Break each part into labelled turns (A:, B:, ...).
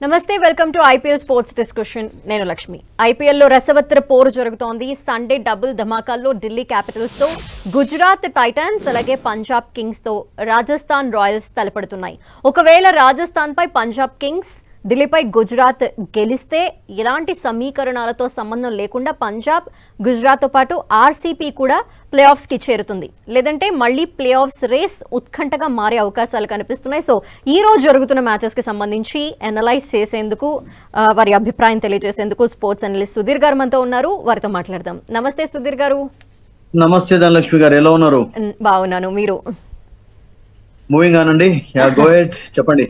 A: నమస్తే welcome to IPL sports discussion. నేను లక్ష్మి. ఐపీఎల్లో రసవత్తర పోరు జరుగుతోంది. సండే డబుల్ ధమాకాల్లో ఢిల్లీ క్యాపిటల్స్ తో గుజరాత్ టైటాన్స్ అలాగే పంజాబ్ కింగ్స్ తో రాజస్థాన్ రాయల్స్ తలపడుతున్నాయి. ఒకవేళ రాజస్థాన్ పై పంజాబ్ కింగ్స్, ఢిల్లీపై గుజరాత్ గెలిస్తే ఎలాంటి సమీకరణాలతో సంబంధం లేకుండా పంజాబ్, గుజరాత్తో పాటు ఆర్సీపీ కూడా ప్లే ఆఫ్స్కి చేరుతుంది. లేదంటే మళ్ళీ ప్లే ఆఫ్స్ రేస్ ఉత్కంఠగా మారే అవకాశాలు కనిపిస్తున్నాయి. సో ఈ రోజు జరుగుతున్న మ్యాచెస్కి సంబంధించి అనలైజ్ చేసేందుకు, వారి అభిప్రాయం తెలియజేసేందుకు స్పోర్ట్స్ అనలిస్ట్ సుధీర్ గారు మనతో ఉన్నారు. వారితో మాట్లాడదాం. నమస్తే సుధీర్ గారు.
B: నమస్తే ధనలక్ష్మి గారు, ఎలా ఉన్నారు?
A: బాగున్నాను, మీరు?
B: మూవింగ్ ఆన్ అండి, గో హెడ్, చెప్పండి.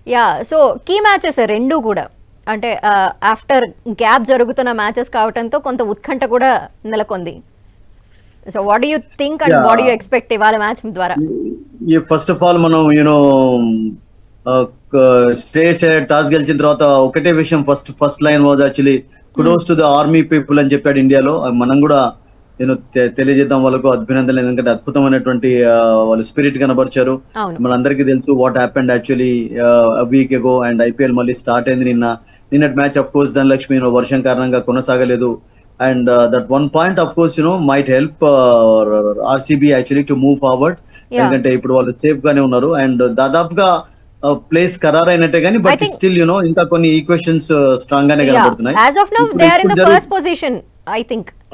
A: యా, సో కీ మ్యాచెస్ రెండు కూడా అంటే ఆఫ్టర్ గ్యాప్ జరుగుతున్న మ్యాచెస్ కావడంతో కొంత ఉత్కంఠ కూడా నెలకొంది. So what do you think and what do you expect ఇవాళ మ్యాచ్ ద్వారా?
B: ఫస్ట్ ఆఫ్ ఆల్ మనం స్టేజ్ టాస్ గెలిచిన తర్వాత ఒకటే విషయం, first line was actually kudos to the army people అని చెప్పాడు ఇండియాలో. మనం కూడా తెలియజేద్దాం వాళ్ళకు అభినందనలు, ఎందుకంటే అద్భుతమైనటువంటి వాళ్ళు స్పిరిట్ కనబరిచారు. మనందరికీ తెలుసు what happened actually week ago, and IPL మళ్ళీ స్టార్ట్ అయింది నిన్నటి మ్యాచ్. అఫ్ కోర్స్ ధనలక్ష్మి వర్షం కారణంగా కొనసాగలేదు, and that one point of course might help RCB actually to move forward, ఎందుకంటే ఇప్పుడు వాళ్ళు సేఫ్ గానే ఉన్నారు అండ్ దాదాపుగా ప్లేస్ ఖరారు అయినట్టే, కానీ బట్ స్టిల్ ఇంకా కొన్ని ఈక్వేషన్స్ స్ట్రాంగ్ గానే కనబడుతున్నాయి.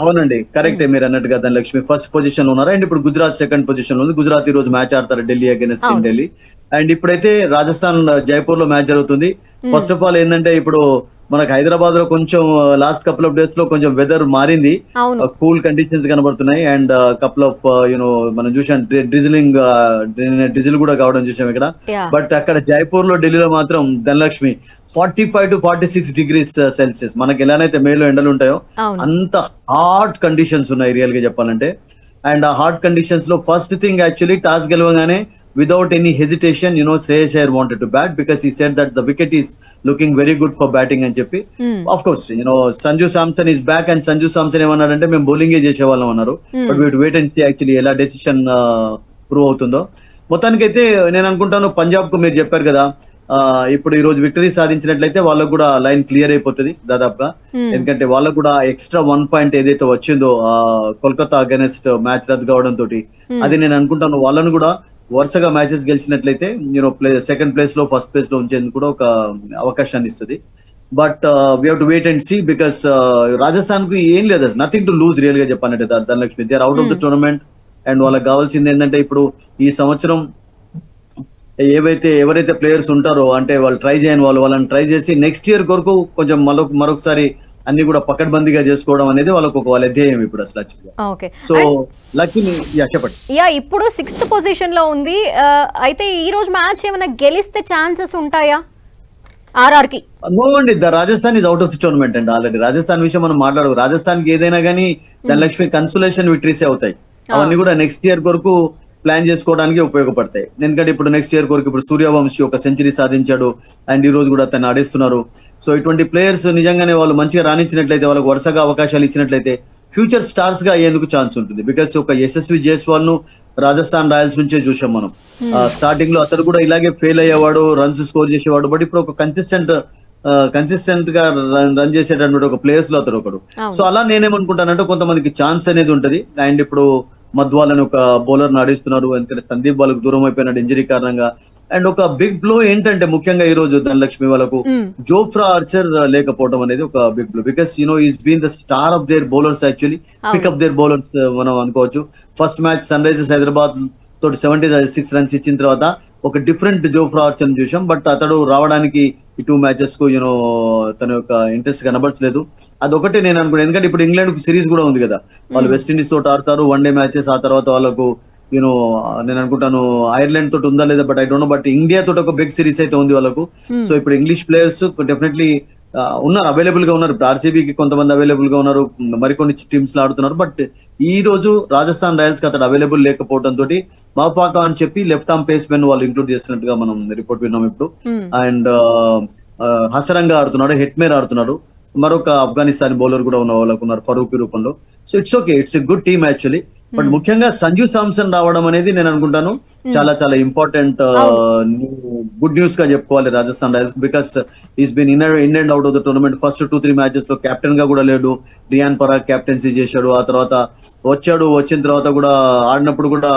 B: అవునండి, కరెక్టే మీరు అన్నట్టుగా ధనలక్ష్మి ఫస్ట్ పొజిషన్ లో ఉన్నారు, అండ్ ఇప్పుడు గుజరాత్ సెకండ్ పొజిషన్ లో ఉంది. గుజరాత్ ఈ రోజు మ్యాచ్ ఆడతారు ఢిల్లీ అగైన్స్ ఢిల్లీ, అండ్ ఇప్పుడైతే రాజస్థాన్ జైపూర్ లో మ్యాచ్ జరుగుతుంది. ఫస్ట్ ఆఫ్ ఆల్ ఏంటంటే ఇప్పుడు మనకు హైదరాబాద్ లో కొంచెం లాస్ట్ కపుల్ ఆఫ్ డేస్ లో కొంచెం వెదర్ మారింది, కూల్ కండిషన్స్ కనబడుతున్నాయి, అండ్ కపుల్ ఆఫ్ మనం చూసాం డిజిల్ కూడా కావడం చూసాం ఇక్కడ. బట్ అక్కడ జైపూర్ లో ఢిల్లీలో మాత్రం ధనలక్ష్మి 45 to 46 degrees Celsius. మనకి ఎలానైతే మేలో ఎండలు ఉంటాయో అంత హాట్ కండిషన్స్ ఉన్నాయి రియల్ గా చెప్పాలంటే. అండ్ ఆ హాట్ కండిషన్స్ లో ఫస్ట్ థింగ్ యాక్చువల్లీ టాస్ గెలవగానే without any hesitation Shreyas Iyer wanted to bat because he said that the wicket is looking very good for batting అని చెప్పి. Of course Sanju Samson is back, and Sanju Samson ఏమన్నాడంటే మేము బౌలింగే చేసేవాళ్ళం అన్నారు. But we wait and see actually ఎలా decision prove అవుతుందో. మొత్తానికైతే నేను అనుకుంటాను పంజాబ్ కు మీరు చెప్పారు కదా, ఇప్పుడు ఈ రోజు విక్టరీ సాధించినట్లయితే వాళ్ళకు కూడా లైన్ క్లియర్ అయిపోతుంది దాదాపుగా, ఎందుకంటే వాళ్ళకు కూడా ఎక్స్ట్రా 1 point ఏదైతే వచ్చిందో కోల్కతా అగైనెస్ట్ మ్యాచ్ రద్దు కావడం తోటి, అది నేను అనుకుంటాను వాళ్ళను కూడా వరుసగా మ్యాచెస్ గెలిచినట్లయితే సెకండ్ ప్లేస్ లో ఫస్ట్ ప్లేస్ లో ఉంచేందుకు కూడా ఒక అవకాశాన్ని ఇస్తుంది. But we have to wait and see, because Rajasthan కు ఏం లేదు, నథింగ్ టు లూజ్ రియల్ గా చెప్పాలంటే Dhanalakshmi. They are out of the tournament, and వాళ్ళకి కావాల్సింది ఏంటంటే ఇప్పుడు ఈ సంవత్సరం ఎవరైతే ప్లేయర్స్ ఉంటారో అంటే వాళ్ళు ట్రై చేయని వాళ్ళని ట్రై చేసి నెక్స్ట్ ఇయర్ కొరకు కొంచెం మరొకసారి అన్ని కూడా పకడ్బందీగా చేసుకోవడం అనేది వాళ్ళ ధ్యేయం ఇప్పుడు అసలు. సో లక్కీని చెప్పండి.
A: ఇప్పుడు 6th పొజిషన్ లో ఉంది. అయితే ఈ రోజు మ్యాచ్ ఏమైనా గెలిస్తే ఛాన్సెస్ ఉంటాయా ఆర్ఆర్ కి?
B: నో అండి, Rajasthan is out of the tournament అండి ఆల్రెడీ. రాజస్థాన్ విషయం మనం మాట్లాడు, రాజస్థాన్ కి ఏదైనా కానీ ధనలక్ష్మి కన్సులేషన్ విక్టరీస్ అవుతాయి. అవన్నీ కూడా నెక్స్ట్ ఇయర్ కొరకు ప్లాన్ చేసుకోవడానికి ఉపయోగపడతాయి, ఎందుకంటే ఇప్పుడు నెక్స్ట్ ఇయర్ కొరకు ఇప్పుడు సూర్యవంశీ ఒక సెంచరీ సాధించాడు, అండ్ ఈ రోజు కూడా తను ఆడేస్తున్నారు. సో ఇటువంటి ప్లేయర్స్ నిజంగానే వాళ్ళు మంచిగా రాణించినట్లయితే, వాళ్ళకు వరుసగా అవకాశాలు ఇచ్చినట్లయితే ఫ్యూచర్ స్టార్స్ గా అయ్యేందుకు ఛాన్స్ ఉంటుంది. బికాస్ ఒక యశస్వి జైస్వాల్ ను రాజస్థాన్ రాయల్స్ నుంచే చూసాం మనం. స్టార్టింగ్ లో అతను కూడా ఇలాగే ఫెయిల్ అయ్యేవాడు, రన్స్ స్కోర్ చేసేవాడు, బట్ ఇప్పుడు ఒక కన్సిస్టెంట్ గా రన్ చేసేటటువంటి ఒక ప్లేయర్స్ లో అతడు ఒకడు. సో అలా నేనేమనుకుంటానంటే కొంతమందికి ఛాన్స్ అనేది ఉంటది. అండ్ ఇప్పుడు మధ్వాల్ అని ఒక బౌలర్ ఆడిస్తున్నారు, ఎందుకంటే సందీప్ వాళ్ళకు దూరం అయిపోయినాడు ఇంజరీ కారణంగా. అండ్ ఒక బిగ్ బ్లో ఏంటంటే ముఖ్యంగా ఈ రోజు ధనలక్ష్మి వాళ్ళకు జోఫ్రా ఆర్చర్ లేకపోవడం అనేది ఒక big blow, because he's been the star of their bowlers actually, pick of their bowlers మనం అనుకోవచ్చు. First match Sunrisers Hyderabad తోటి 76 runs ఇచ్చిన తర్వాత ఒక డిఫరెంట్ జోఫ్రా ఆర్చర్ చూసాం, బట్ అతడు రావడానికి ఈ 2 matches కు తన యొక్క ఇంట్రెస్ట్ కనబడలేదు. అదొకటి నేను అనుకున్నాను, ఎందుకంటే ఇప్పుడు ఇంగ్లాండ్ కు సిరీస్ కూడా ఉంది కదా, వాళ్ళు వెస్టిండీస్ తోటి ఆడతారు 1 day మ్యాచెస్. ఆ తర్వాత వాళ్ళకు నేను అనుకుంటాను ఐర్లాండ్ తోటి ఉందా లేదా, but I don't know, but India తోటి ఒక బిగ్ సిరీస్ అయితే ఉంది వాళ్ళకు. సో ఇప్పుడు ఇంగ్లీష్ ప్లేయర్స్ డెఫినెట్లీ ఉన్నారు, అవైలబుల్ గా ఉన్నారు. ఇప్పుడు ఆర్సీబీకి కొంతమంది అవైలబుల్ గా ఉన్నారు, మరికొన్ని టీమ్స్ లో ఆడుతున్నారు. బట్ ఈ రోజు రాజస్థాన్ రాయల్స్ కి అతడు అవైలబుల్ లేకపోవడం తోటి మాపాకా అని చెప్పి లెఫ్ట్ ఆర్మ్ పేస్ మెన్ వాళ్ళు ఇంక్లూడ్ చేస్తున్నట్టుగా మనం రిపోర్ట్ విన్నాం ఇప్పుడు. అండ్ హసరంగా ఆడుతున్నాడు, హెట్మేర్ ఆడుతున్నాడు, మరొక ఆఫ్ఘనిస్తాన్ బౌలర్ కూడా ఉన్న వాళ్ళకు ఉన్నారు ఫరూక్ రూపంలో. So it's okay, it's a good team actually. But ముఖ్యంగా సంజు సామ్సన్ రావడం అనేది నేను అనుకుంటాను చాలా చాలా ఇంపార్టెంట్ గుడ్ న్యూస్ గా చెప్పుకోవాలి Rajasthan Royals, because he's been in and out of the tournament. First 2-3 matches లో కెప్టెన్ గా కూడా లేడు, రియాన్ పరాగ్ కెప్టెన్సీ చేశాడు. ఆ తర్వాత వచ్చిన తర్వాత కూడా ఆడినప్పుడు కూడా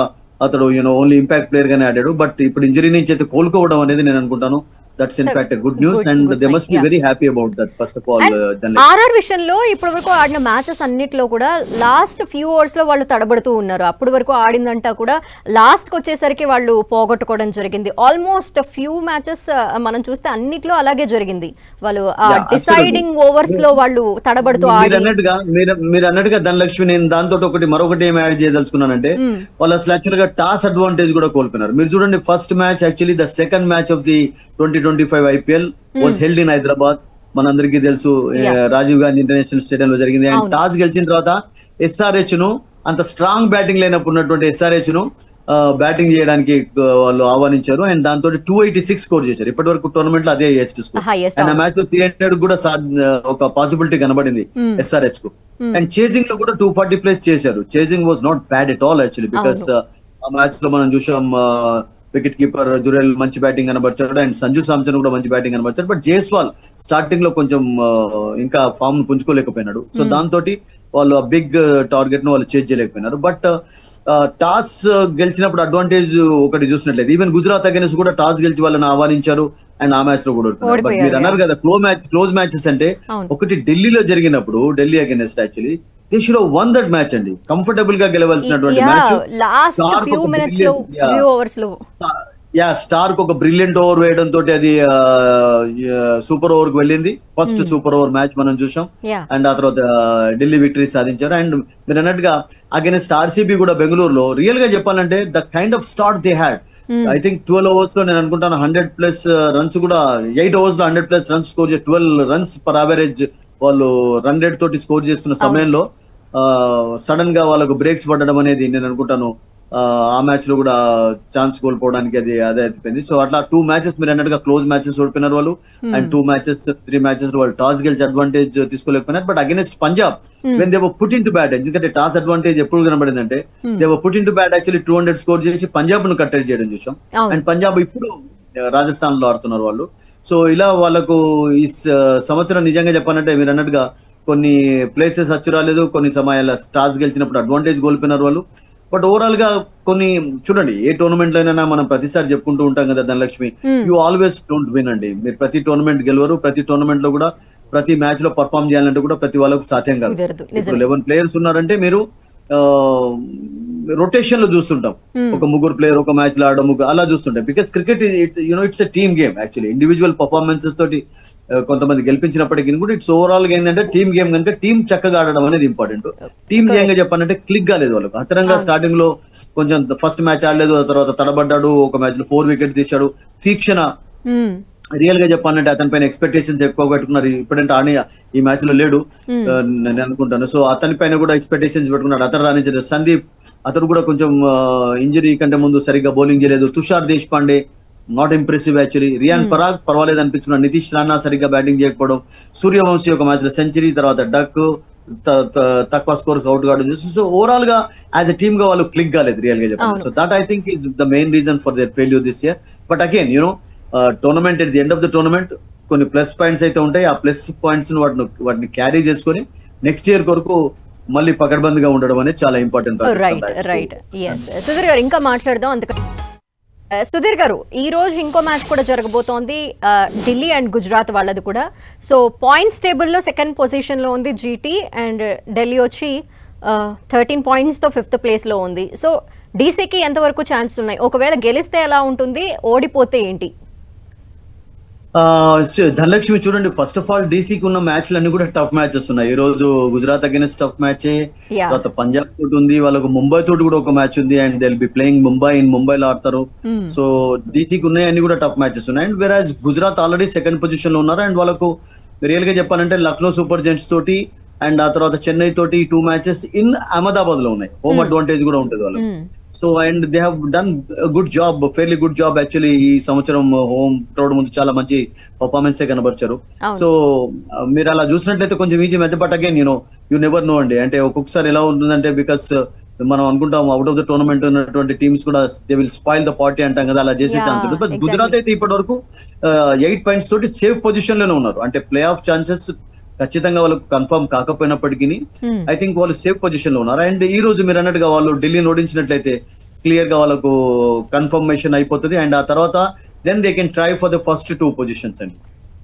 B: అతడు ఓన్లీ ఇంపాక్ట్ ప్లేయర్ గానే ఆడాడు. బట్ ఇప్పుడు ఇంజరీ నుంచి అయితే కోలుకోవడం అనేది నేను అనుకుంటాను that's in fact good news and they must be very happy about that. First of all
A: RR విషయంలో ఇప్పటి వరకు ఆడిన మ్యాచెస్ అన్నిట్లో కూడా లాస్ట్ ఫ్యూ అవర్స్ లో వాళ్ళు తడబడుతూ ఉన్నారు. అప్పటి వరకు ఆడిందంటా కూడా లాస్ట్ కి వచ్చేసరికి వాళ్ళు పోగొట్టుకోవడం జరిగింది. ఆల్మోస్ట్ ఫ్యూ మ్యాచెస్ మనం చూస్తే అన్నిట్లో అలాగే జరిగింది. వాళ్ళు డిసైడింగ్ ఓవర్స్ లో వాళ్ళు తడబడుతూ
B: మీరు అన్నట్టుగా ధనలక్ష్మి, నేను దాంతో మరొకటి ఏం యాడ్ చేయదలుచుకున్నానంటే వాళ్ళు అసలు యాక్చువల్ గా టాస్ అడ్వాంటేజ్ కూడా కోల్పోయినారు. మీరు చూడండి first match actually the second match of the 2025 IPL was held in Hyderabad. మనందరికీ తెలుసు రాజీవ్ గాంధీ ఇంటర్నేషనల్ స్టేడియం లో జరిగింది. అండ్ టాస్ గెలిచిన తర్వాత SRH ను అంత స్ట్రాంగ్ బ్యాటింగ్ లైనప్ ఉన్నటువంటి SRH ను బ్యాటింగ్ చేయడానికి వాళ్ళు ఆహ్వానించారు అండ్ దాంతో 286 స్కోర్ చేశారు. ఇప్పటి వరకు టోర్నమెంట్ లో అదే హైయెస్ట్ స్కోర్. అండ్ ఆ మ్యాచ్ లో 300 కూడా ఒక పాసిబిలిటీ కనబడింది SRH కు. అండ్ చేజింగ్ లో కూడా 240 ప్లేస్ చేశారు. Chasing was not bad at all actually, because ఆ మ్యాచ్ లో మనం చూసాం వికెట్ కీపర్ జురెల్ మంచి బ్యాటింగ్ కనబర్చాడు అండ్ సంజు సామ్సన్ కూడా మంచి బ్యాటింగ్ కనబర్చాడు. బట్ జైస్వాల్ స్టార్టింగ్ లో కొంచెం ఇంకా ఫామ్ పుంజుకోలేకపోయినాడు. సో దాంతో వాళ్ళు ఆ బిగ్ టార్గెట్ ను వాళ్ళు చేజ్ చేయలేకపోయినారు. బట్ టాస్ గెలిచినప్పుడు అడ్వాంటేజ్ ఒకటి చూసినట్లయితే ఈవెన్ గుజరాత్ అగైన్స్ కూడా టాస్ గెలిచి వాళ్ళని ఆహ్వానించారు అండ్ ఆ మ్యాచ్ లో కూడా ఓడిపోయారు. బట్ మీరు అన్నారు కదా క్లోజ్ మ్యాచెస్ అంటే ఒకటి ఢిల్లీలో జరిగినప్పుడు Delhi against actually they should have won that match అండి. కంఫర్టబుల్ గా గెలవాల్సినటువంటి మ్యాచ్
A: లాస్ట్ ఫ్యూ మినిట్స్ లో ఫ్యూ అవర్స్ లో
B: స్టార్క్ ఒక బ్రిలియంట్ ఓవర్ వేయడం తోటి అది సూపర్ ఓవర్ కి వెళ్ళింది. ఫస్ట్ సూపర్ ఓవర్ మ్యాచ్ మనం చూసాం అండ్ ఆ తర్వాత ఢిల్లీ విక్టరీ సాధించారు. అండ్ మీరు అన్నట్టుగా అగైన్స్ RCB కూడా బెంగళూరులో రియల్ గా చెప్పాలంటే the kind of start they had. I think 12 overs లో నేను అనుకుంటాను 100+ రన్స్ కూడా 8 ఓవర్స్ లో 100+ రన్స్ స్కోర్ చేసి 12 runs పర్ యావరేజ్ వాళ్ళు రన్ రేట్ తోటి స్కోర్ చేస్తున్న సమయంలో సడన్ గా వాళ్ళకు బ్రేక్స్ పడడం అనేది నేను అనుకుంటాను ఆ మ్యాచ్ లో కూడా ఛాన్స్ కోల్పోవడానికి అదే అయిపోయింది. సో అట్లా 2 మ్యాచెస్ మీరు అన్నట్టుగా క్లోజ్ మ్యాచెస్ ఓడిపోయినారు వాళ్ళు అండ్ 3 మ్యాచెస్ వాళ్ళు టాస్ గెలిచి అడ్వాంటేజ్ తీసుకోలేకపోయినారు. But against Punjab when they were put in to bat, ఎందుకంటే టాస్ అడ్వాంటేజ్ ఎప్పుడు కనబడిందంటే they were put in to bat actually 200 score చేసి పంజాబ్ ను కట్టడి చేయడం చూసాం. అండ్ పంజాబ్ ఇప్పుడు రాజస్థాన్ లో ఆడుతున్నారు వాళ్ళు. సో ఇలా వాళ్ళకు ఈ సంవత్సరం నిజంగా చెప్పాలంటే మీరు అన్నట్టుగా కొన్ని ప్లేసెస్ వచ్చి రాలేదు, కొన్ని సమయాల టాస్ గెలిచినప్పుడు అడ్వాంటేజ్ కోల్పోయినారు వాళ్ళు. బట్ ఓవరాల్ గా కొన్ని చూడండి ఏ టోర్నమెంట్ లో అయినా మనం ప్రతిసారి చెప్పుకుంటూ ఉంటాం కదా Dhanalakshmi, you always don't win అండి. మీరు ప్రతి టోర్నమెంట్ గెలవరు, ప్రతి టోర్నమెంట్ లో కూడా ప్రతి మ్యాచ్ లో పర్ఫామ్ చేయాలంటే కూడా ప్రతి వాళ్ళకు సాధ్యం కాదు. 11 ప్లేయర్స్ ఉన్నారంటే మీరు రొటేషన్ లో చూస్తుంటాం, ఒక 3 ప్లేయర్ ఒక మ్యాచ్ లో ఆడడం అలా చూస్తుంటాం. Because cricket it's a team game actually. Individual performances తోటి కొంతమంది గెలిపించినప్పటికీ కూడా ఇట్స్ ఓవరాల్ గా ఏంటంటే టీమ్ గేమ్ కనుక టీమ్ చక్కగా ఆడడం అనేది ఇంపార్టెంట్. టీమ్ గేమ్ గా చెప్పాలంటే క్లిక్ కాలేదు వాళ్ళకు. అతనంగా స్టార్టింగ్ లో కొంచెం ఫస్ట్ మ్యాచ్ ఆడలేదు, ఆ తర్వాత తడబడ్డాడు, ఒక మ్యాచ్ లో 4 వికెట్ తీశాడు. తీక్షణ రియల్ గా చెప్పాలంటే అతని పైన ఎక్స్పెక్టేషన్స్ ఎక్కువ పెట్టుకున్నారు. ఇప్పుడంటే ఆడి ఈ మ్యాచ్ లో లేడు నేను అనుకుంటాను. సో అతని పైన కూడా ఎక్స్పెక్టేషన్స్ పెట్టుకున్నాడు. అతను రాణించారు. సందీప్ అతను కూడా కొంచెం ఇంజరీ కంటే ముందు సరిగ్గా బౌలింగ్ చేయలేదు. Tushar Deshpande not impressive actually. Riyan Parag పర్వాలేదు అనిపించుకున్నాడు. నితీష్ రాణా సరిగ్గా బ్యాటింగ్ చేయకపోవడం. సూర్యవంశీ ఒక మ్యాచ్ లో సెంచరీ, తర్వాత డక్ తక్కువ స్కోర్స్ అవుట్ కావడం చూసి సో ఓవరాల్ గా యాజ్ ఎ టీమ్ గా వాళ్ళు క్లిక్ కాలేదు రియల్ గా చెప్పాలి. So that I think is the main reason for their failure this year. But again tournament at the end of the tournament కొన్ని plus points అయితే ఉంటాయి. ఆ ప్లస్ పాయింట్స్ వాటిని క్యారీ చేసుకొని నెక్స్ట్ ఇయర్ కొరకు మళ్ళీ పకడ్బందీగా ఉండడం అనేది చాలా ఇంపార్టెంట్.
A: రైట్. సుధీర్ గారు ఇంకా మాట్లాడదాం. అందుకని సుధీర్ గారు ఈ రోజు ఇంకో మ్యాచ్ కూడా జరగబోతోంది ఢిల్లీ అండ్ గుజరాత్ వాళ్ళది కూడా. సో పాయింట్స్ టేబుల్లో సెకండ్ పొజిషన్ లో ఉంది జీటీ అండ్ ఢిల్లీ వచ్చి 13 points తో 5th place లో ఉంది. సో డీసీకి ఎంతవరకు ఛాన్స్ ఉన్నాయి? ఒకవేళ గెలిస్తే ఎలా ఉంటుంది, ఓడిపోతే ఏంటి?
B: ధనలక్ష్మి చూడండి, ఫస్ట్ ఆఫ్ ఆల్ డీసీకి ఉన్న మ్యాచ్లు అన్ని కూడా టఫ్ మ్యాచెస్ ఉన్నాయి. ఈ రోజు గుజరాత్ అగైన్స్ టఫ్ మ్యాచ్, తర్వాత పంజాబ్ తోటి ఉంది, వాళ్ళకు ముంబై తోటి కూడా ఒక మ్యాచ్ ఉంది and they will be playing ముంబైలో ఆడతారు. సో డీసీకి ఉన్నాయి అన్ని కూడా టఫ్ మ్యాచెస్ ఉన్నాయి. And whereas Gujarat already second position లో ఉన్నారు. అండ్ వాళ్ళకు రియల్ గా చెప్పాలంటే లక్నో సూపర్ జెయింట్స్ తోటి అండ్ ఆ తర్వాత చెన్నై తోటి 2 matches ఇన్ అహ్మదాబాద్ లో ఉన్నాయి. హోమ్ అడ్వాంటేజ్ కూడా ఉంటుంది వాళ్ళకి. So and they have done good job, fairly good job actually. ఈ సంవత్సరం హోమ్ క్రౌడ్ ముందు చాలా మంచి పర్ఫార్మెన్స్ కనబరిచారు. సో మీరు అలా చూసినట్లయితే కొంచెం easy match. But again you never know అండి. అంటే ఒక్కొక్కసారి ఎలా ఉంటుందంటే బికాస్ మనం అనుకుంటాం అవుట్ ఆఫ్ ద టోర్నమెంట్ ఉన్నటువంటి టీమ్స్ కూడా they will spoil the party అంటాం కదా, అలా చేసే ఛాన్స్ ఉంటుంది. బట్ గుజరాత్ అయితే ఇప్పటి వరకు 8 పాయింట్స్ తోటి సేఫ్ పొజిషన్ లోనే ఉన్నారు. అంటే ప్లే ఆఫ్ ఛాన్సెస్ ఖచ్చితంగా వాళ్ళకు కన్ఫర్మ్ కాకపోయినప్పటికీ ఐ థింక్ వాళ్ళు సేఫ్ పొజిషన్ లో ఉన్నారు. అండ్ ఈ రోజు మీరు అన్నట్టుగా వాళ్ళు ఢిల్లీని ఓడించినట్లయితే క్లియర్ గా వాళ్ళకు కన్ఫర్మేషన్ అయిపోతుంది. అండ్ ఆ తర్వాత then they can try for the first 2 positions అండి.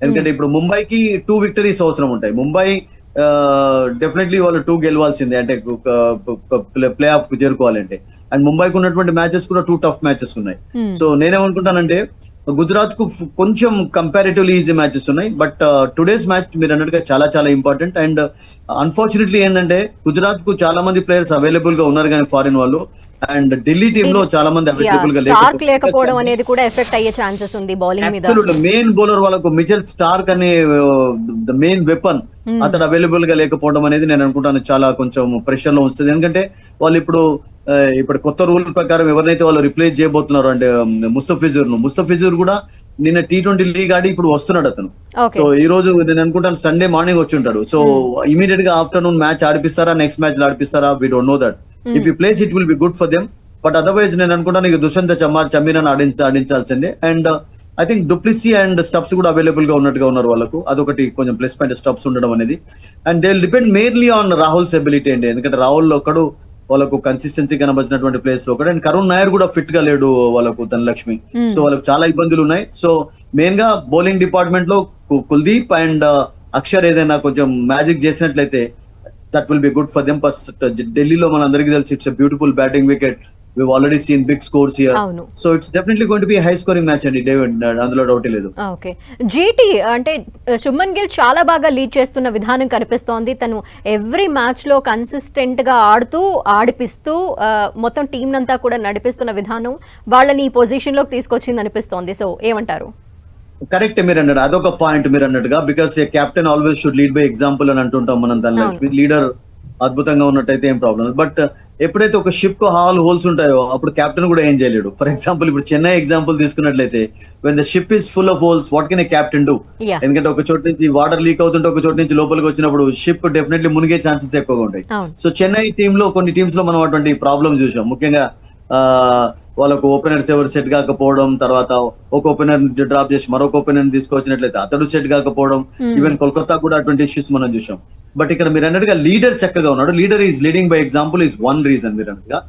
B: ఎందుకంటే ఇప్పుడు ముంబైకి 2 విక్టరీస్ అవసరం ఉంటాయి. ముంబై డెఫినెట్లీ వాళ్ళు 2 గెలవాల్సిందే అంటే ప్లే ఆఫ్ కు చేరుకోవాలంటే. అండ్ ముంబైకి ఉన్నటువంటి మ్యాచెస్ కూడా 2 టఫ్ మ్యాచెస్ ఉన్నాయి. సో నేనేమనుకుంటానంటే గుజరాత్ కు కొంచెం కంపారిటివ్లీ ఈజీ మ్యాచెస్ ఉన్నాయి. బట్ టుడేస్ మ్యాచ్ మీరు అన్నట్టుగా చాలా చాలా ఇంపార్టెంట్. అండ్ అన్ఫార్చునేట్లీ ఏంటంటే గుజరాత్ కు చాలా మంది ప్లేయర్స్ అవైలబుల్ గా ఉన్నారు కానీ ఫారిన్ వాళ్ళు, అండ్ ఢిల్లీ టీమ్ లో చాలా మంది అవైలబుల్ గా
A: లేకపోవడం అనేది కూడా ఎఫెక్ట్ అయ్యే ఛాన్సెస్ ఉంది బౌలింగ్ మీద.
B: మెయిన్ బౌలర్ వాళ్ళకు మిచెల్ స్టార్క్ అనే ద మెయిన్ వెపన్ అతడు అవైలబుల్ గా లేకపోవడం అనేది నేను అనుకుంటాను చాలా కొంచెం ప్రెషర్ లో వస్తుంది. ఎందుకంటే వాళ్ళు ఇప్పుడు కొత్త రూల్ ప్రకారం ఎవరినైతే వాళ్ళు రిప్లేస్ చేయబోతున్నారు అంటే ముస్తఫిజుర్ కూడా నిన్న T20 లీగ్ ఆడి ఇప్పుడు వస్తున్నాడు అతను. సో ఈ రోజు నేను అనుకుంటాను సండే మార్నింగ్ వచ్చి ఉంటాడు. సో ఇమీడియట్ గా ఆఫ్టర్నూన్ మ్యాచ్ ఆడిపిస్తారా, నెక్స్ట్ మ్యాచ్ ఆడిపిస్తారా, we don't know that. If you plays it will be good for them. But otherwise నేను అనుకుంటాను ఇక దుష్యంత్ చమీరన్ ఆడించాల్సిందే. And I think du Plessis and Stubbs కూడా అవైలబుల్ గా ఉన్నట్టుగా ఉన్నారు వాళ్ళకు, అదొకటి కొంచెం ప్లస్ పాయింట్ స్టబ్స్ ఉండడం అనేది. And they will depend mainly on Rahul's ability అండి. ఎందుకంటే రాహుల్ ఒక్కడు వాళ్ళకు కన్సిస్టెన్సీ కనబడినటువంటి ప్లేస్ లో ఒకటి. అండ్ కరుణ్ నాయర్ కూడా ఫిట్ గా లేడు వాళ్ళకు, ధనలక్ష్మి. సో వాళ్ళకు చాలా ఇబ్బందులు ఉన్నాయి. సో మెయిన్ గా బౌలింగ్ డిపార్ట్మెంట్ లో కుల్దీప్ అండ్ అక్షర్ ఏదైనా కొంచెం మ్యాజిక్ చేసినట్లయితే that will be good for them. But ఢిల్లీలో మనందరికీ తెలుసు it's a beautiful batting wicket. We've already seen big scores here. So it's definitely going to be a high scoring match అండి David, అందులో doubt లేదు.
A: Okay, GT అంటే శుభ్మన్ గిల్ చాలా బాగా lead చేస్తున్న విధానం కనిపిస్తోంది. తను ఎవ్రీ మ్యాచ్ లో కన్సిస్టెంట్ గా ఆడిపిస్తూ మొత్తం టీం అంతా కూడా నడిపిస్తున్న విధానం వాళ్ళని ఈ పొజిషన్ లోకి తీసుకొచ్చింది అనిపిస్తోంది. సో ఏమంటారు?
B: కరెక్ట్ మీరు అన్నాడు, అదొక పాయింట్ మీరు అన్నట్టుగా. Because A captain always should lead by example అని అంటుంటాం మనం. దాని లీడర్ అద్భుతంగా ఉన్నట్టయితే ఏం ప్రాబ్లం. బట్ ఎప్పుడైతే ఒక షిప్ కు హోల్స్ ఉంటాయో అప్పుడు కెప్టెన్ కూడా ఏం చేయలేడు. ఫర్ ఎగ్జాంపుల్ ఇప్పుడు చెన్నై ఎగ్జాంపుల్ తీసుకున్నట్లయితే when the ship is full of holes what can A captain do? ఎందుకంటే ఒక చోటు నుంచి వాటర్ లీక్ అవుతుంటే ఒక చోటు నుంచి లోపలికి వచ్చినప్పుడు షిప్ డెఫినెట్లీ మునిగే ఛాన్సెస్ ఎక్కువగా ఉంటాయి. సో చెన్నై టీమ్ లో కొన్ని టీమ్స్ లో మనం అటువంటి ప్రాబ్లమ్ చూసాం. ముఖ్యంగా వాళ్ళకు ఓపెనర్స్ ఎవరు సెట్ కాకపోవడం, తర్వాత ఒక ఓపెనర్ డ్రాప్ చేసి మరొక ఓపెనర్ తీసుకొచ్చినట్లయితే అతడు సెట్ కాకపోవడం, ఈవెన్ కోల్కతా కూడా అటువంటి ఇష్యూస్ మనం చూసాం. బట్ ఇక్కడ మీరు అన్నట్టుగా లీడర్ చక్కగా ఉన్నాడు. Leader is leading by example is one reason మీరు అన్నట్టుగా.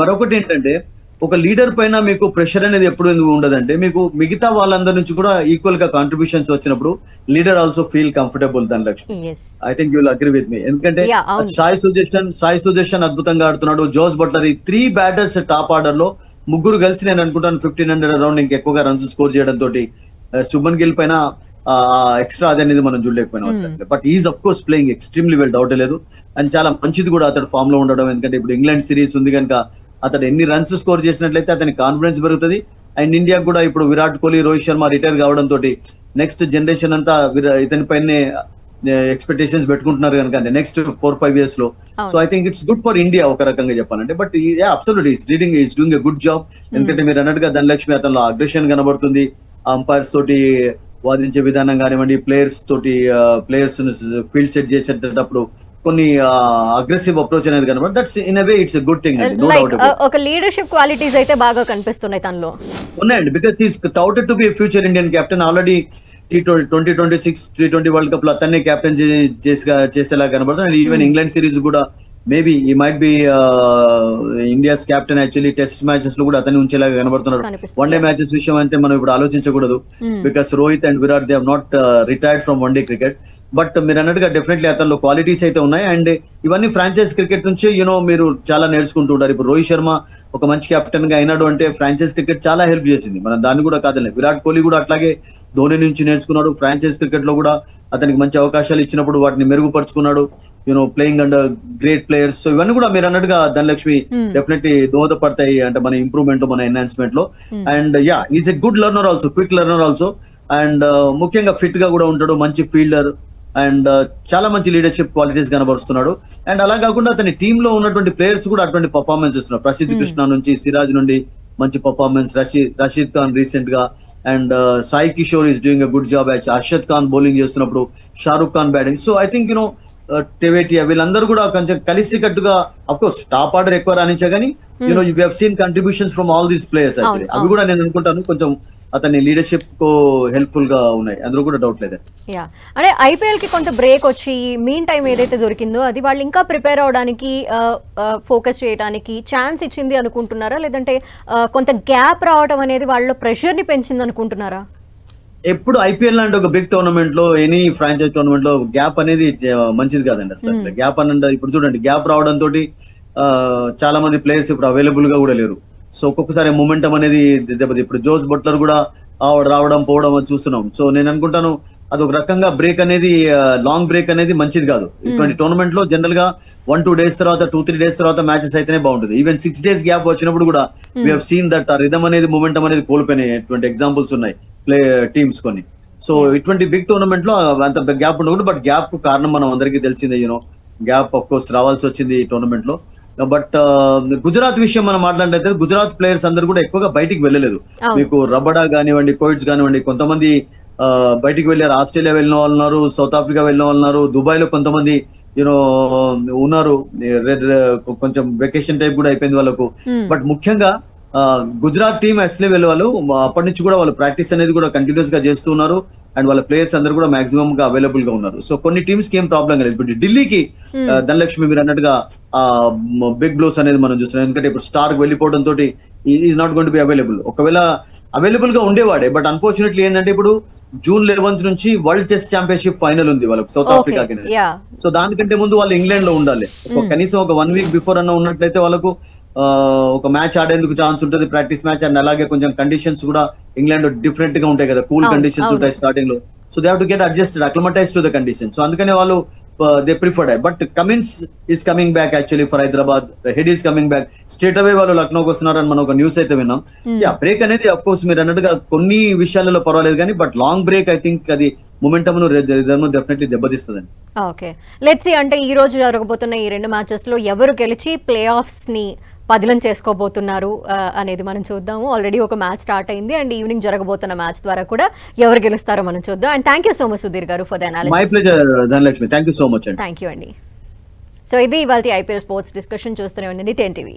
B: మరొకటి ఏంటంటే ఒక లీడర్ పైన మీకు ప్రెషర్ అనేది ఎప్పుడు ఎందుకు ఉండదంటే మీకు మిగతా వాళ్ళందరి నుంచి కూడా ఈక్వల్ గా కాంట్రిబ్యూషన్స్ వచ్చినప్పుడు leader also feel comfortable. Dhanalakshmi, I think you will agree with me. ఎందుకంటే సాయి సుజెషన్ అద్భుతంగా ఆడుతున్నాడు. జోస్ బట్లర్, ఈ 3 బ్యాటర్స్ టాప్ ఆర్డర్ లో ముగ్గురు కలిసి నేను అనుకుంటాను 1500 అరౌండ్ ఇంకెక్కువగా రన్స్ స్కోర్ చేయడం తోటి శుభన్ గిల్ పైన ఎక్స్ట్రా అది అనేది మనం చూడలేకపోయినాం. But is of course playing extremely well, doubt లేదు. అండ్ చాలా మంచిది కూడా అతడు ఫామ్ లో ఉండడం. ఎందుకంటే ఇప్పుడు ఇంగ్లాండ్ సిరీస్ ఉంది కనుక అతడు ఎన్ని రన్స్ స్కోర్ చేసినట్లయితే అతని కాన్ఫిడెన్స్ పెరుగుతుంది. అండ్ ఇండియా కూడా ఇప్పుడు విరాట్ కోహ్లీ, రోహిత్ శర్మ రిటైర్ కావడం తోటి నెక్స్ట్ జనరేషన్ అంతా ఇతని పైనే ఎక్స్పెక్టేషన్స్ పెట్టుకుంటున్నారు కనుక అంటే నెక్స్ట్ 4-5 years లో. So I think it's good for India ఒక రకంగా చెప్పాలంటే. But absolutely is doing a good job. ఎందుకంటే మీరు అన్నట్టుగా ధనలక్ష్మి అతనిలో అగ్రెషన్ కనబడుతుంది. అంపైర్స్ తోటి వాదించే విధానం కానివ్వండి, ప్లేయర్స్ ప్లేయర్స్ ఫీల్డ్ సెట్ చేసేటప్పుడు కొన్ని అగ్రెసివ్ అప్రోచ్ అనేది కనబడి that's in a way it's a good thing. No doubt.
A: ఒక లీడర్షిప్ క్వాలిటీస్ అయితే బాగా కనిపిస్తున్నాయి తనలో,
B: ఉన్నాయండి. Because is touted to be future Indian captain. Already T20 T20 world cup లో అతన్ని కెప్టెన్ చేసేలా కనబడుతుంది. ఈవెన్ ఇంగ్లాండ్ సిరీస్ కూడా maybe he might be India's captain. Actually test matches లో కూడా అతన్ని ఉంచేలాగా కనబడుతున్నాడు. వన్ డే మ్యాచెస్ విషయం అంటే మనం ఇప్పుడు ఆలోచించకూడదు. Because Rohit and Virat they have not retired from one day cricket. But మీరు అన్నట్టుగా డెఫినెట్లీ అతనిలో క్వాలిటీస్ అయితే ఉన్నాయి. అండ్ ఇవన్నీ ఫ్రాంచైజ్ క్రికెట్ నుంచి మీరు చాలా నేర్చుకుంటూ ఉంటారు. ఇప్పుడు రోహిత్ శర్మ ఒక మంచి కెప్టెన్ గా అయినాడు అంటే ఫ్రాంచైజ్ క్రికెట్ చాలా హెల్ప్ చేసింది. మనం దాన్ని కూడా కాదలేదు. విరాట్ కోహ్లీ కూడా అట్లాగే ధోని నుంచి నేర్చుకున్నాడు. ఫ్రాంచైజ్ క్రికెట్ లో కూడా అతనికి మంచి అవకాశాలు ఇచ్చినప్పుడు వాటిని మెరుగుపరుచుకున్నాడు. Playing and great players. So ఇవన్నీ కూడా మీరు అన్నట్టుగా ధనలక్ష్మి డెఫినెట్లీ దోహదపడతాయి అంటే మన ఇంప్రూవ్మెంట్, మన ఎన్హాన్స్మెంట్ లో. And is a good learner also, quick learner also. And ముఖ్యంగా ఫిట్ గా కూడా ఉంటాడు, మంచి ఫీల్డర్ అండ్ చాలా మంచి లీడర్షిప్ క్వాలిటీస్ కనబరుస్తున్నాడు. అండ్ అలా కాకుండా అతని టీమ్ లో ఉన్నటువంటి ప్లేయర్స్ కూడా అటువంటి పర్ఫార్మెన్స్ ఇస్తున్నారు. ప్రసిద్ధ్ కృష్ణ నుంచి సిరాజ్ నుండి మంచి పర్ఫార్మెన్స్, రషీద్ ఖాన్ రీసెంట్ గా, and Sai Kishore is doing a good job. Harshad Khan bowling చేస్తున్నప్పుడు, Shahrukh Khan batting. So I think Tewatia వీళ్ళందరూ కూడా కొంచెం కలిసి కట్టుగా అఫ్ కోర్స్ టాప్ ఆర్డర్ ఎక్కువ రాణించా కానీ you have seen contributions from all these players actually అవి కూడా నేను అనుకుంటాను కొంచెం అతని లీడర్షిప్ కు హెల్ప్ఫుల్ గా ఉన్నాయి, అందులో కూడా డౌట్ లేదు.
A: యా అంటే ఐపీఎల్ కి కొంత బ్రేక్ వచ్చి మీన్ టైం ఏదైతే దొరికిందో అది వాళ్ళు ఇంకా ప్రిపేర్ అవడానికి ఫోకస్ చేయడానికి ఛాన్స్ ఇచ్చింది అనుకుంటున్నారా, లేదంటే కొంత గ్యాప్ రావడం అనేది వాళ్ళ ప్రెషర్ ని పెంచింది అనుకుంటున్నారా?
B: ఎప్పుడు ఐపీఎల్ లాంటి ఒక బిగ్ టోర్నమెంట్ లో ఎనీ ఫ్రాంచైజ్ టోర్నమెంట్ లో గ్యాప్ అనేది మంచిది కాదండి అసలు. గ్యాప్ అంటే ఇప్పుడు చూడండి గ్యాప్ రావడం తోటి చాలా మంది ప్లేయర్స్ ఇప్పుడు అవైలబుల్ గా కూడా లేరు. సో ఒక్కొక్కసారి మొమెంటం అనేది దెబ్బతి. ఇప్పుడు జోస్ బట్లర్ కూడా రావడం పోవడం అని చూస్తున్నాం. సో నేను అనుకుంటాను అది ఒక రకంగా బ్రేక్ అనేది లాంగ్ బ్రేక్ అనేది మంచిది కాదు. ఇటువంటి టోర్నమెంట్ లో జనరల్ గా 1-2 డేస్ తర్వాత 2-3 డేస్ తర్వాత మ్యాచెస్ అయితేనే బాగుంటుంది. ఈవెన్ 6 డేస్ గ్యాప్ వచ్చినప్పుడు కూడా వీ హావ్ సీన్ దట్ ఆ రిథమ్ అనేది మొమెంటం అనేది కోల్పోయినటువంటి ఎగ్జాంపుల్స్ ఉన్నాయి ప్లే టీమ్స్ కొన్ని. సో ఇటువంటి బిగ్ టోర్నమెంట్ లో అంత గ్యాప్ ఉండకూడదు. బట్ గ్యాప్ కు కారణం మనం అందరికీ తెలిసిందే, గ్యాప్ ఆఫ్ కోర్స్ రావాల్సి వచ్చింది ఈ టోర్నమెంట్ లో. బట్ గుజరాత్ విషయం మనం మాట్లాడితే గుజరాత్ ప్లేయర్స్ అందరూ కూడా ఎక్కువగా బయటికి వెళ్ళలేదు. మీకు రబడా కానివ్వండి, కోయిట్స్ కానివ్వండి, కొంతమంది బయటికి వెళ్ళారు. ఆస్ట్రేలియా వెళ్ళిన వాళ్ళు ఉన్నారు, సౌత్ ఆఫ్రికా వెళ్ళిన వాళ్ళు ఉన్నారు, దుబాయ్ లో కొంతమంది ఉన్నారు. కొంచెం వెకేషన్ టైప్ కూడా అయిపోయింది వాళ్ళకు. బట్ ముఖ్యంగా గుజరాత్ టీమ్ యాక్చువల్లీ వాళ్ళు అప్పటి నుంచి కూడా వాళ్ళు ప్రాక్టీస్ అనేది కూడా కంటిన్యూస్ గా చేస్తూ ఉన్నారు. అండ్ వాళ్ళ ప్లేయర్స్ అందరూ కూడా మాక్సిమం గా అవైలబుల్ గా ఉన్నారు. సో కొన్ని టీమ్స్ కి ఏం ప్రాబ్లం లేదు. ఇప్పుడు ఢిల్లీకి ధనలక్ష్మి మీరు అన్నట్టుగా బిగ్ బ్లోస్ అనేది మనం చూస్తున్నాం. ఎందుకంటే ఇప్పుడు స్టార్ వెళ్ళిపోవడం తోటి is not going to be available. ఒకవేళ అవైలబుల్ గా ఉండేవాడే, బట్ అన్ఫార్చునేట్లీ ఏంటంటే ఇప్పుడు June 11th నుంచి వరల్డ్ చెస్ ఛాంపియన్షిప్ ఫైనల్ ఉంది వాళ్ళకి సౌత్ ఆఫ్రికా. సో దానికంటే ముందు వాళ్ళు ఇంగ్లాండ్ లో ఉండాలి. కనీసం ఒక 1 week బిఫోర్ అన్న ఉన్నట్లయితే వాళ్ళకు ఒక మ్యాచ్ ఆడేందుకు ఛాన్స్ ఉంటుంది, ప్రాక్టీస్ మ్యాచ్. అండ్ అలాగే కొంచెం కండిషన్స్ కూడా ఇంగ్లాండ్ డిఫరెంట్ గా ఉంటాయి కదా, కూల్ కండిషన్స్ ఉంటాయి స్టార్టింగ్ లో. So they have to get adjusted, acclimatise to the condition. So అందుకనే వాళ్ళు they preferred. But Cummins is coming back actually for Hyderabad. Head is coming back. Straight away వాళ్ళు లక్నోకి వస్తున్నారని మనం ఒక న్యూస్ అయితే విన్నాం. బ్రేక్ అనేది అఫ్ కోర్స్ మీరు అన్నట్టుగా కొన్ని విషయాలలో పర్వాలేదు కానీ, but long break I think అది మొమెంటమ్ డెఫినెట్లీ దెబ్బతీస్తుందండి.
A: Okay let's see. అంటే ఈ రోజు జరగబోతున్న ఈ 2 మ్యాచెస్ లో ఎవరు గెలిచి ప్లే ఆఫ్స్ ని పదిలం చేసుకోబోతున్నారు అనేది మనం చూద్దాము. ఆల్రెడీ ఒక మ్యాచ్ స్టార్ట్ అయింది అండ్ ఈవినింగ్ జరగబోతున్న మ్యాచ్ ద్వారా కూడా ఎవరు గెలుస్తారో మనం చూద్దాం. And thank you so much Sudheer garu for the analysis.
B: My pleasure Dhanalakshmi, thank you so much.
A: Thank you అండి. సో ఇది ఇవాళ ఐపీఎల్ స్పోర్ట్స్ డిస్కషన్. చూస్తూనే ఉండండి 10 TV.